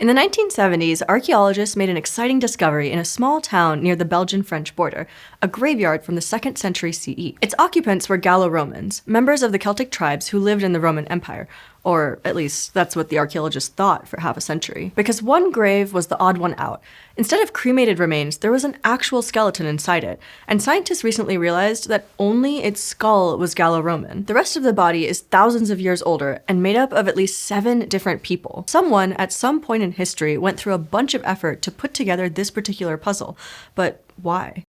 In the 1970s, archaeologists made an exciting discovery in a small town near the Belgian-French border, a graveyard from the 2nd century CE. Its occupants were Gallo-Romans, members of the Celtic tribes who lived in the Roman Empire. Or at least that's what the archaeologists thought for half a century. Because one grave was the odd one out. Instead of cremated remains, there was an actual skeleton inside it, and scientists recently realized that only its skull was Gallo-Roman. The rest of the body is thousands of years older and made up of at least 7 different people. Someone, at some point in history, went through a bunch of effort to put together this particular puzzle. But why?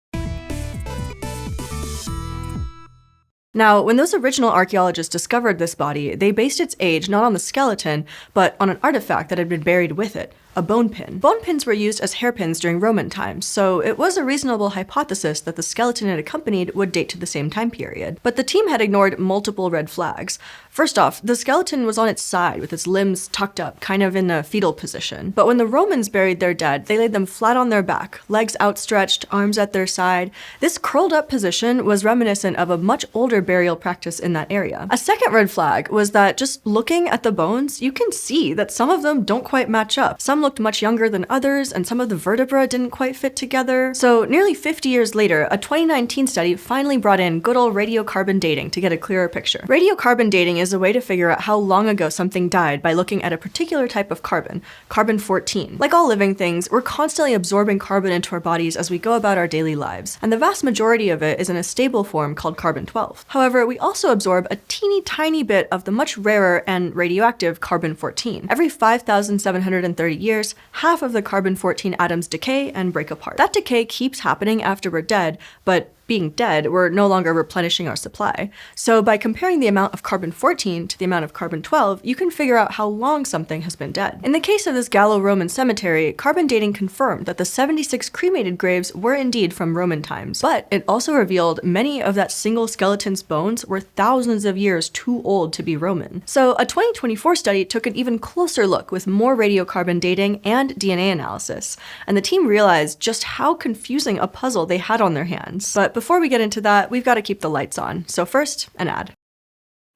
Now, when those original archaeologists discovered this body, they based its age not on the skeleton, but on an artifact that had been buried with it, a bone pin. Bone pins were used as hairpins during Roman times, so it was a reasonable hypothesis that the skeleton it accompanied would date to the same time period. But the team had ignored multiple red flags. First off, the skeleton was on its side with its limbs tucked up, kind of in a fetal position. But when the Romans buried their dead, they laid them flat on their back, legs outstretched, arms at their side. This curled up position was reminiscent of a much older burial practice in that area. A second red flag was that just looking at the bones, you can see that some of them don't quite match up. Some looked much younger than others, and some of the vertebrae didn't quite fit together. So nearly 50 years later, a 2019 study finally brought in good old radiocarbon dating to get a clearer picture. Radiocarbon dating is a way to figure out how long ago something died by looking at a particular type of carbon, carbon-14. Like all living things, we're constantly absorbing carbon into our bodies as we go about our daily lives, and the vast majority of it is in a stable form called carbon-12. However, we also absorb a teeny tiny bit of the much rarer and radioactive carbon-14. Every 5,730 years, half of the carbon-14 atoms decay and break apart. That decay keeps happening after we're dead, but being dead, we're no longer replenishing our supply. So by comparing the amount of carbon-14 to the amount of carbon-12, you can figure out how long something has been dead. In the case of this Gallo-Roman cemetery, carbon dating confirmed that the 76 cremated graves were indeed from Roman times, but it also revealed many of that single skeleton's bones were thousands of years too old to be Roman. So a 2024 study took an even closer look with more radiocarbon dating and DNA analysis, and the team realized just how confusing a puzzle they had on their hands. But before we get into that, we've got to keep the lights on. So first, an ad.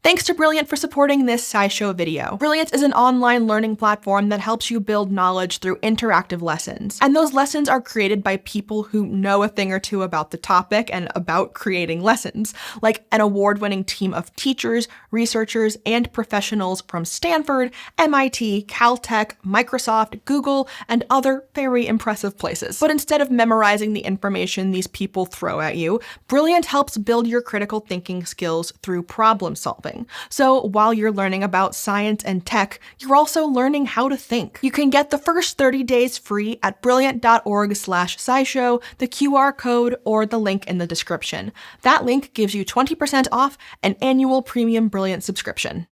Thanks to Brilliant for supporting this SciShow video. Brilliant is an online learning platform that helps you build knowledge through interactive lessons. And those lessons are created by people who know a thing or two about the topic and about creating lessons, like an award-winning team of teachers, researchers, and professionals from Stanford, MIT, Caltech, Microsoft, Google, and other very impressive places. But instead of memorizing the information these people throw at you, Brilliant helps build your critical thinking skills through problem solving. So while you're learning about science and tech, you're also learning how to think. You can get the first 30 days free at brilliant.org/scishow, the QR code, or the link in the description. That link gives you 20% off an annual premium Brilliant subscription.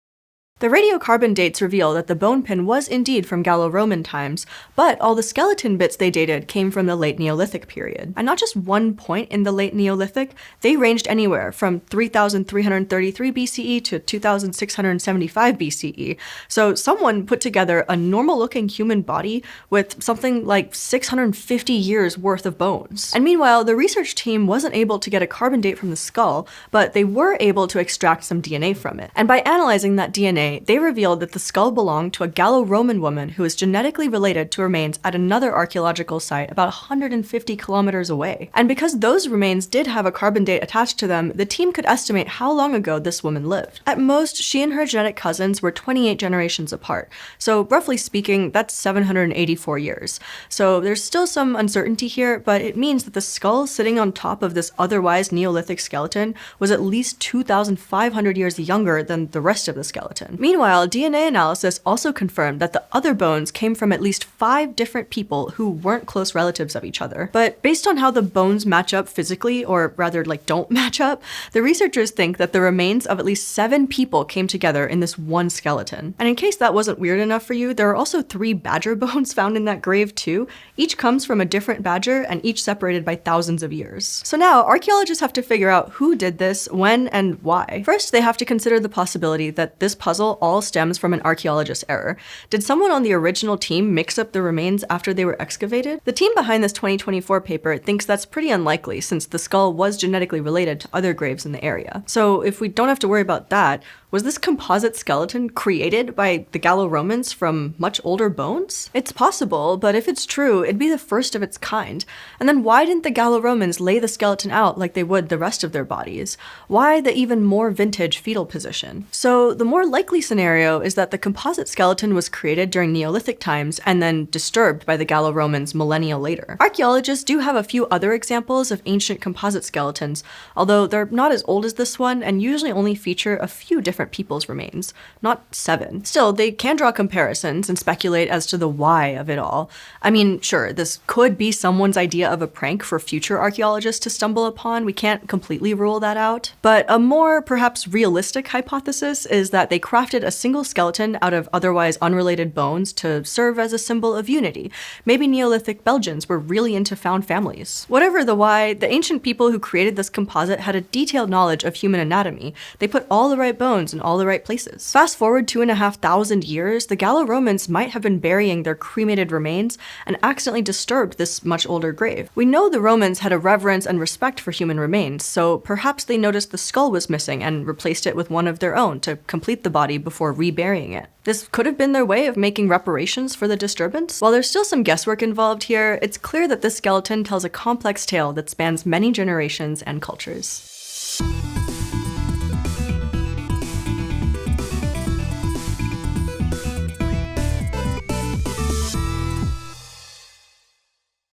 The radiocarbon dates reveal that the bone pin was indeed from Gallo-Roman times, but all the skeleton bits they dated came from the late Neolithic period. And not just one point in the late Neolithic, they ranged anywhere from 3,333 BCE to 2,675 BCE. So someone put together a normal-looking human body with something like 650 years worth of bones. And meanwhile, the research team wasn't able to get a carbon date from the skull, but they were able to extract some DNA from it. And by analyzing that DNA, they revealed that the skull belonged to a Gallo-Roman woman who is genetically related to remains at another archaeological site about 150 kilometers away. And because those remains did have a carbon date attached to them, the team could estimate how long ago this woman lived. At most, she and her genetic cousins were 28 generations apart. So roughly speaking, that's 784 years. So there's still some uncertainty here, but it means that the skull sitting on top of this otherwise Neolithic skeleton was at least 2,500 years younger than the rest of the skeleton. Meanwhile, DNA analysis also confirmed that the other bones came from at least 5 different people who weren't close relatives of each other. But based on how the bones match up physically, or rather don't match up, the researchers think that the remains of at least 7 people came together in this one skeleton. And in case that wasn't weird enough for you, there are also 3 badger bones found in that grave too. Each comes from a different badger and each separated by thousands of years. So now, archaeologists have to figure out who did this, when, and why. First, they have to consider the possibility that this puzzle all stems from an archaeologist's error. Did someone on the original team mix up the remains after they were excavated? The team behind this 2024 paper thinks that's pretty unlikely since the skull was genetically related to other graves in the area. So if we don't have to worry about that, Was this composite skeleton created by the Gallo-Romans from much older bones? It's possible, but if it's true, it'd be the first of its kind. And then why didn't the Gallo-Romans lay the skeleton out like they would the rest of their bodies? Why the even more vintage fetal position? So the more likely scenario is that the composite skeleton was created during Neolithic times and then disturbed by the Gallo-Romans millennia later. Archaeologists do have a few other examples of ancient composite skeletons, although they're not as old as this one and usually only feature a few different people's remains, not 7. Still, they can draw comparisons and speculate as to the why of it all. I mean, sure, this could be someone's idea of a prank for future archaeologists to stumble upon. We can't completely rule that out. But a more, perhaps realistic hypothesis is that they crafted a single skeleton out of otherwise unrelated bones to serve as a symbol of unity. Maybe Neolithic Belgians were really into found families. Whatever the why, the ancient people who created this composite had a detailed knowledge of human anatomy. They put all the right bones in all the right places. Fast forward 2,500 years, the Gallo-Romans might have been burying their cremated remains and accidentally disturbed this much older grave. We know the Romans had a reverence and respect for human remains, so perhaps they noticed the skull was missing and replaced it with one of their own to complete the body before reburying it. This could have been their way of making reparations for the disturbance. While there's still some guesswork involved here, it's clear that this skeleton tells a complex tale that spans many generations and cultures.